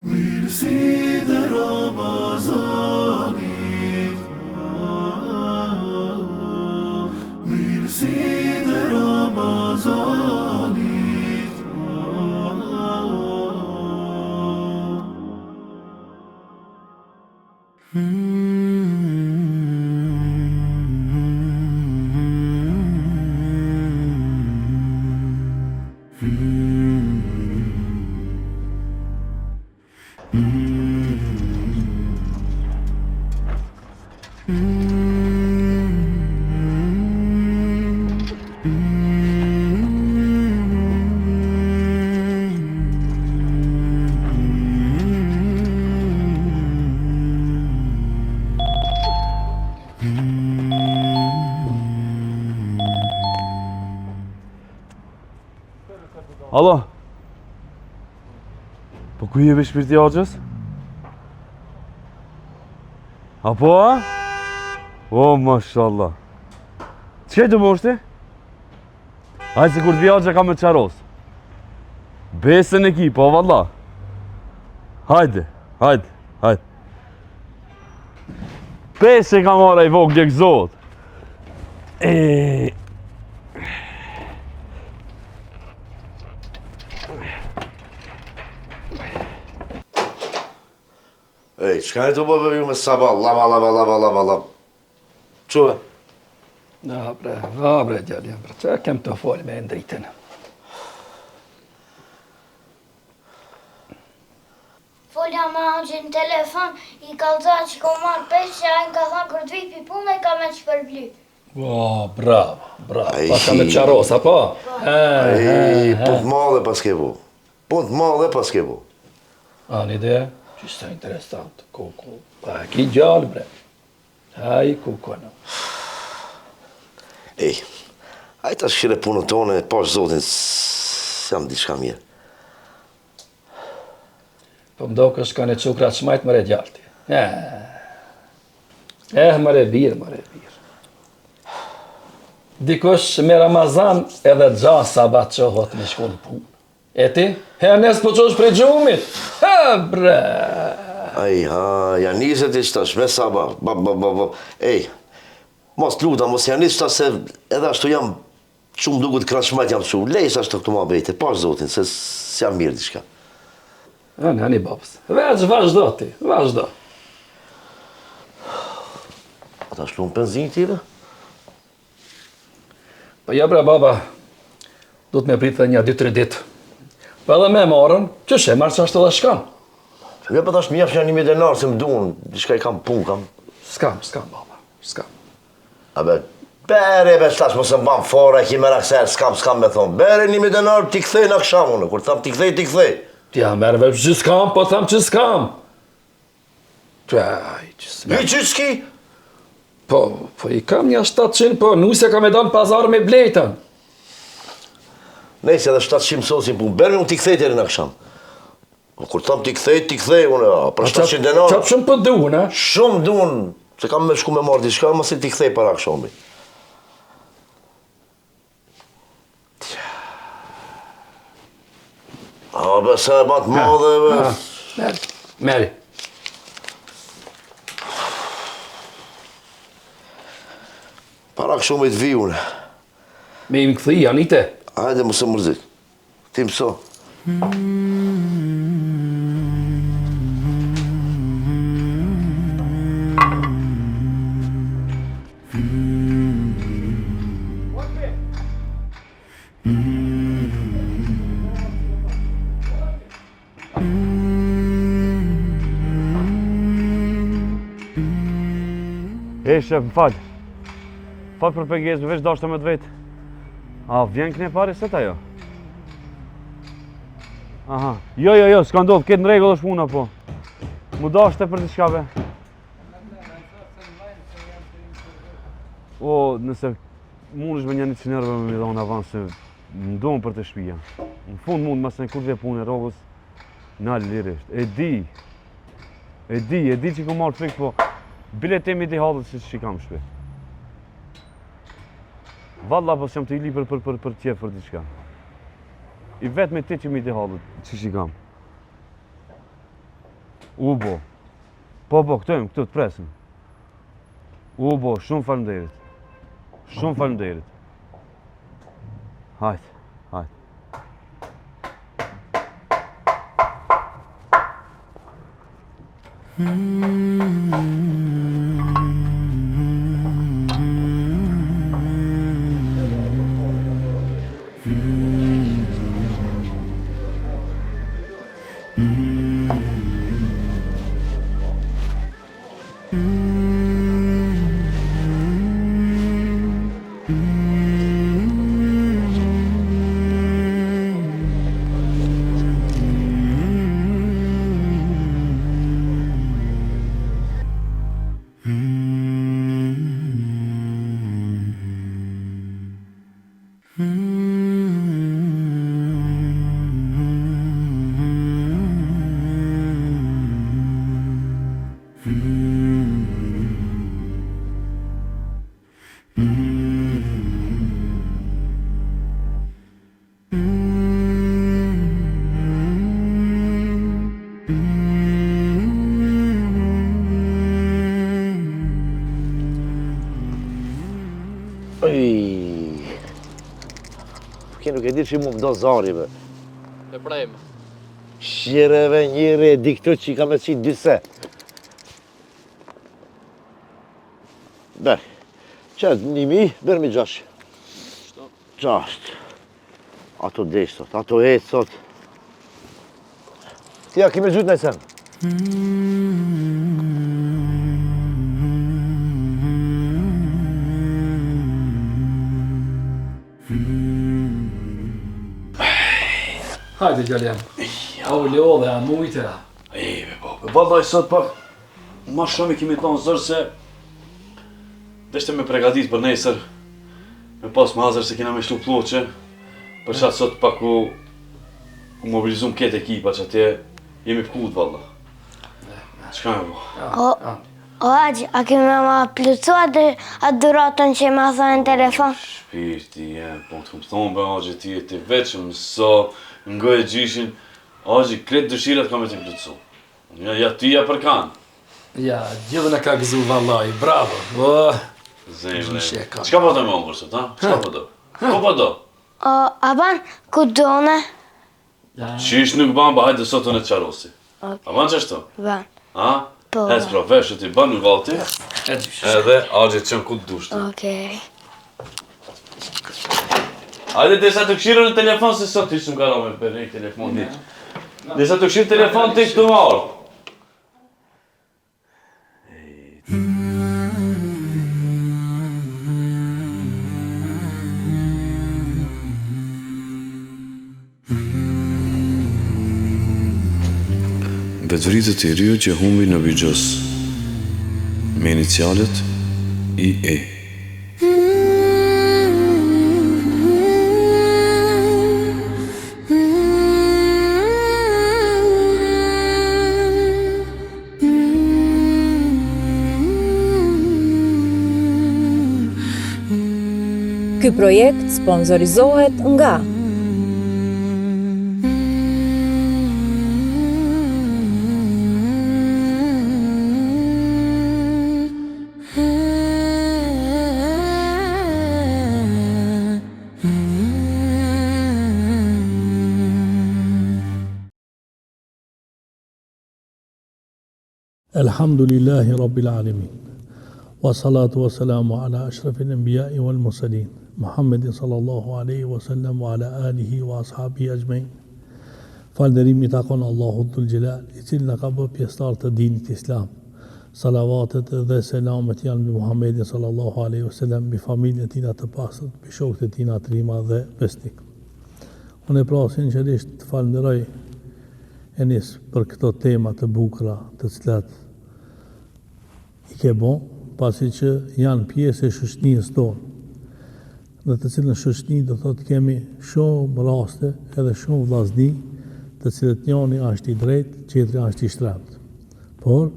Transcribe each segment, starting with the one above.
Mirësi dhe Ramazanit, mirësi dhe Ramazanit. Alo. Po ku jemi shpirti Hoxhës? Apo a? O, mashallah. Që të moshti? Hajë se kur të vja Hoxha ka me qaros. Besën e ki, po valla. Hajde, hajde, hajde. Pesë ka mara i vogë gjekëzot. Ej, qka e të bëve ju me sabah, lava. Quve? bre, djali, bre, që kem të folë me ndritën. Folja me Hoxhin në telefon, i ka dha që ko marrë peshe, a i ka tha kur të vi pi punë, i ka me që përbly. Bravo. Pas ka me qaros, apo? Ej, punë të madhe pas ke bu. Punë të madhe pas ke bu. A, një ide? Qështë interesant, kuku. Pa, ki gjallë, bre. Haj, kuku, në. Ej, hajtë ta shkire punën tonë, pash zotin, s'jam diçka mirë. Po mdo kështë ka në cukrat shmajt mëre gjallëti. Mëre birë. Dikush me Ramazan edhe gjanë sabat qohot me shku në punë. E ti? Nes po qosh prej gjumit. Bre. Aj, janë njëzët i qëtash, me sabah, Ej, mos luta, mos janë njëzët se edhe ashtu jam qumë duku të krashmajt jam qumë. Lejsh ashtu këtu ma bejte, pash zotin, se s'jam mirë diçka. Hani babës. Vazhdo ti, vazhdo. Ata shlu në penzin tire? Po ja bre baba, du të me pritë dhe një 2-3 ditë. Po edhe me marën, që she, marë që ashtë edhe shkam. Ja pa tash mjafsh janë 1.000 denarë se më duhen, diçka i kam punë, kam. Skam, baba, skam. Abe, bere, tash mos e mban fora, ki me rakser, skam me thonë. Bere 1.000 denarë, t'i kthej në akshamunë, kur tham t'i kthej. Ti ja merë veç që skam, po tham që skam. I që s'ki? Po i kam një 700, po nusja ka me danë pazar me blejtën. Nejse edhe 700 sosin punë, bere unë t'i kthej t'eri në aksham. Kur tham t'i kthej, unë, për 700 denarë. Qap shumë për duhen, e? Shumë duhen, se kam me shku me marrë diçka, ma si t'i kthej para akshamit. Be, sa e batë madhe, be. Meri. Para akshamit vi unë. Me im këthi, Anite. Hajde, mëse mërzik. Ti mëso. Shef, më falë. Falë për pengesë, veç dashtë me të vetë. A, vjen këne pari sët ajo? Aha, jo, s'ka ndodhë, këtë në regull është puna, po. Mu dashtë për të shkave. O, nëse mund është me një 100 eurove me mi dhonë avans, se më donë për të shpija. Në fund mund, mas në kur dhe punë e rogës, nalë lirisht. E di që ku marrë frikë, po biletemi t'i halët si që kam shpe. Valla, po s'jam t'i li për tjef për t'i qka. I vetë me ti që mi t'i halët, që që kam. U bo. Po, këtu të presim. U bo, shumë faleminderit. Shumë faleminderit. Hajde. Nuk e di që mu më do zari, be. E prejmë. Shqireve njëri e di këtu që i ka me qitë dyse. Ber, qëtë 1.000, berë mi 6. 6. Ato desh sot, ato ecë sot. Tja, kime gjytë në sen. Hajde, Gjalem. O, leo dhe a mujtë. Vallaj, sot pak ma shumë i kemi thonë zërë se deshte me pregadit për nesër, me pas mazër se kena me shtu ploqe, për qatë sot pak u mobilizum këtë ekipa që atje jemi pëkut, valla. Qka me bo? O, a kemi ma plëcu atë duratën që ma thonë në telefon? Shpirti jem, po të këmë thonë, be, Agji, ti e ti veqëm, mëso, ngoj e gjishin, Agji, kretë dëshirat ka me të plëcu. Ja ti ja për kanë. Ja, gjithën e ka gëzu vallaj, bravo. Zemre, qka po të me ongër sot, ha? Qka po do? Ko po do? O, a ban, ku done? Qish nuk ban, ba hajde sot unë e të qarosi. A ban qështu? Ban. Ha? Po. Ec pra veshët i ban në gati, edhe Agji të qënë ku të dushtë. Okej. Hajde desa të këshirë në telefon, se sot ishtë më gara me për një telefon një. Desa të këshirë telefon të ishtë të marë. Vetëvritët e rjo që humbi në Bigjos, me inicialet IE. Ky projekt sponsorizohet nga Elhamdulillahi Rabbil Alamin. Wa salatu wa salamu ala ashrafil anbiya'i wal mursalin. Muhammedin sallallahu alaihi wa sallam wa ala alihi wa ashabihi ajmain. Falënderimi takon Allahut Dhul Jalal, i cili na ka bërë pjesëtar të dinit Islam. Salavatet dhe selamet janë mbi Muhammedin sallallahu alaihi wa sallam, mbi familjen e tij të pastër, mbi shokët e tij të rima dhe besnik. Unë pra sinqerisht të falenderoj Enis për këto tema të bukura, të cilat i ke bon, pasi që janë pjesë e shoqënisë tonë. Në të cilën shoqëni do thotë kemi shumë raste edhe shumë vllazni, të cilët njëri është i drejtë, tjetri është i shtrenjtë. Por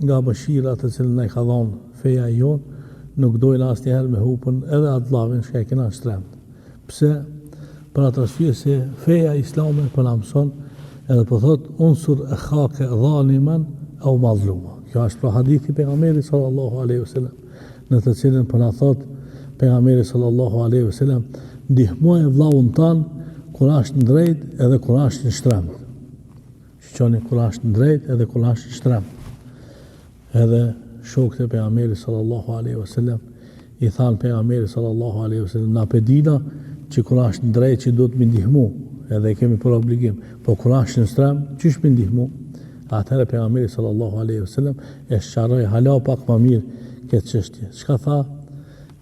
nga mëshira të cilën na ka dhënë feja jonë, nuk dojnë asnjëherë me hupën edhe atë vllavin që e kena shtrenjtë. Pse? Për atë arsye se feja islame po na mëson edhe po thotë unsur akhake dhaliman au madhluma. Kjo është pra hadithi pejgamberit sallallahu alaihi wasallam, në të cilën po na thot pejgamberi sallallahu alaihi wasallam, ndihmoj vllahun tan kur është në drejt edhe kur është në shtremt. Shqoni kur është në drejt edhe kur është në shtremt. Edhe shokët e pejgamberit sallallahu alaihi wasallam i thanë pejgamberit sallallahu alaihi wasallam, na pedina që kur është në drejt që duhet më ndihmu, edhe kemi për obligim, po kur është në strem, çish më ndihmu? Atëherë pejgamberi sallallahu alaihi wasallam e sqaroi hala pak më mirë këtë çështje. Çka tha?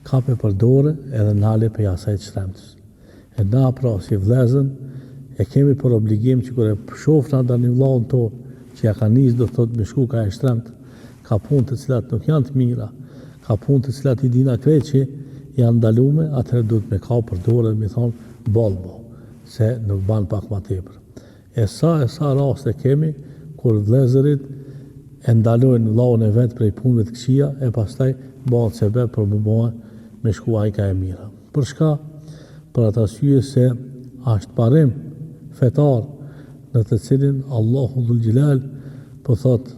Kape për dorë edhe nale për asaj të shtremt. E na pra si vëllezën e kemi për obligim që kur e shohna tani vllahun tonë që ja ka nis do thotë me shku ka e shtremt, ka punë të cilat nuk janë të mira, ka punë të cilat i dina krejt që janë ndalume, atëherë duhet me ka për dorë dhe me thonë bolbo, se nuk ban pak ma tepër. E sa raste kemi kur vëllezërit e ndalojnë vllahun e vet prej punëve të këqija e pastaj bëhen sebeb për më bëhen me shku ai ka e mira. Për shka? Për atë arsye se është parim fetar në të cilin Allahu Dhul Gjelal po thot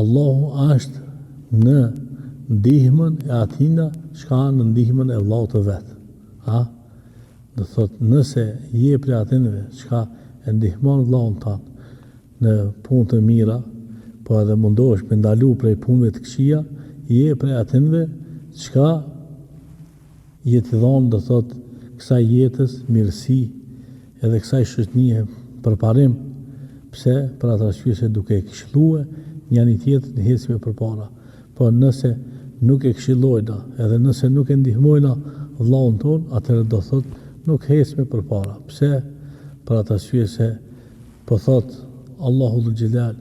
Allahu është në ndihmën e atina shka në ndihmën e vllahut të vet. Do thot nëse je prej atinve shka e ndihmon vllahun tanë në punë të mira, po edhe mundohesh me ndalu prej punëve të këqija, je prej atinve çka je të dhonë, do thot, kësaj jetës mirësi edhe kësaj shoqënie përparim, pse për atë arsye se duke e këshilluar njëri tjetrin hecme përpara. Po nëse nuk e këshillojna, edhe nëse nuk e ndihmojna vllahun ton, atëherë do thot nuk hecme përpara. Pse? Për atë arsye se po thot Allahu Dhul Gjelal,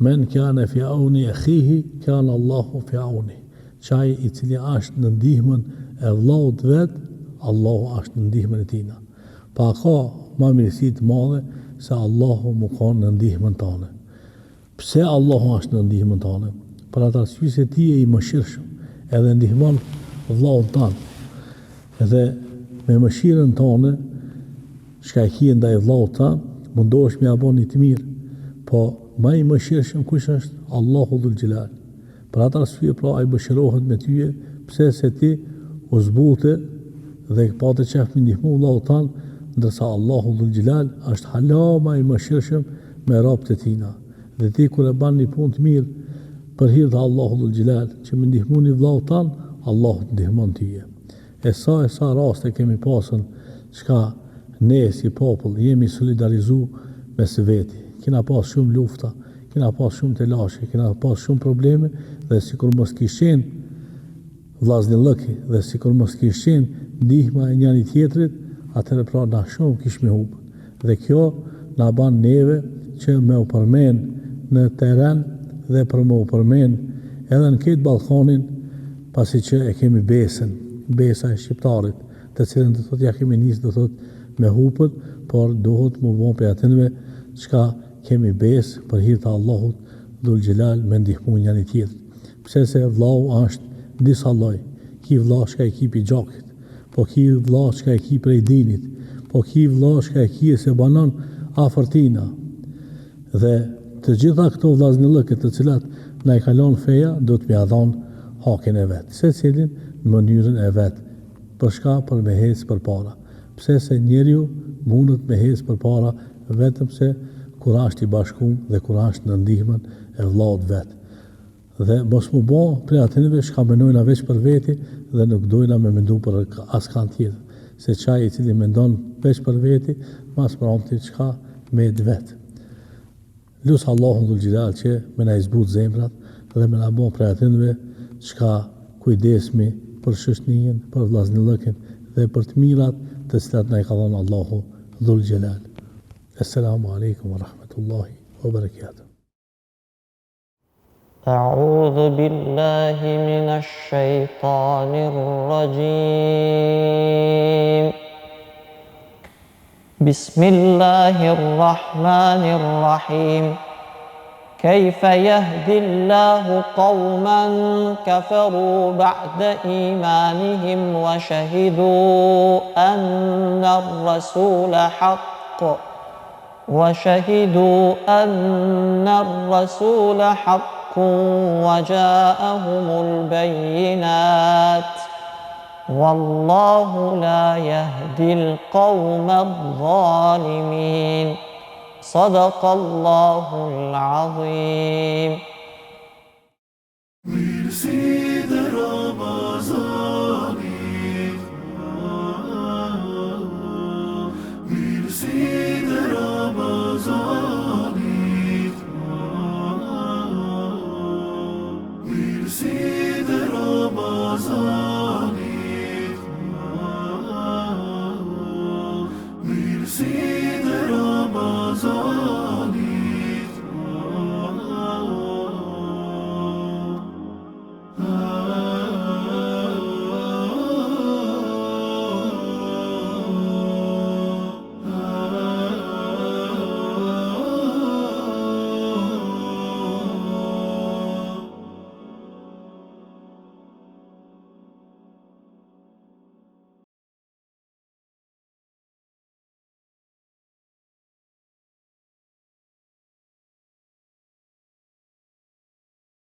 men kana fi auni akhihi, kana Allahu fi auni. Qaj i cili është në ndihmën e vllahut vet, Allahu është në ndihmën e tina. Pa ka ma mirësi të madhe se Allahu më ka në ndihmën tane. Pse Allahu është në ndihmën tane? Për atë arsye se ti je i mëshirshëm, edhe ndihmon vllahun tan. Edhe me mëshirën tane, shka e kije ndaj vllahut tan, mundohesh me ia bëni të mirë. Po më i mëshirshëm kush është? Allahu Dhul Gjelal. Për atë arsye pra ai mëshirohet me tyje, pse se ti u zbute dhe pa të qef me ndihmu vllahut tan, ndërsa Allahu Dhul Gjelal është hala më i mëshirshëm me robët e tina. Dhe ti kur e bën një punë të mirë për hir të Allahu Dhul Gjelal, që me ndihmoni vllahut tan, Allahu të ndihmon tyje. E sa raste kemi pasën çka ne si popull jemi solidarizu me së veti. Kena pas shumë lufta, kena pas shumë telashe, kena pas shumë probleme dhe sikur mos kishin vllaznillëki dhe sikur mos kishin ndihma e njëri tjetrit, atëherë pra na shumë kish me hub. Dhe kjo na ban neve që me u përmen në teren dhe për me u përmen edhe në këtë balkonin, pasi që e kemi besën, besa e shqiptarit, të cilën do thot ja kemi nisë do thot me hupët, por duhet më bon për atinve çka kemi besë për hir të Allahut Dhul Gjelal me ndihmu njëri tjetër. Pse se vllau është disa lloj. Ki vllau që e ki pi gjakit, po ki vllau që e ki prej dinit, po ki vllau që e ki se banon afërtina. Dhe të gjitha këto vllaznillëke të cilat na i kalon feja, do të m'ia dhon hakin e vet, secilin në mënyrën e vet. Për shka? Për me hecë përpara. Pse se njeriu mundet me hecë përpara vetëm se kur është i bashkuar dhe kur është në ndihmën e vllaut vet. Dhe mos mu bë prej atyre që mendojnë veç për veti dhe nuk dojnë me mendu për askan tjetër. Se çaj i cili mendon veç për veti, mas pronti çka me vet. Lusë Allahu Dhul Gjelal që me na zbut zemrat dhe me na bë prej atyre çka kujdesmi për shoqërinë, për vllaznillëkin dhe për të mirat të cilat na i ka dhënë Allahu Dhul Gjelal. Assalamu alaikum wa rahmatullahi wa barakatuh. أعوذ بالله من الشيطان الرجيم. بسم الله الرحمن الرحيم. كيف يهدي الله قوما كفروا بعد إيمانهم وشهدوا أن الرسول حق وشهدوا أن الرسول حق وجاءهم البينات والله لا يهدي القوم الظالمين صدق الله العظيم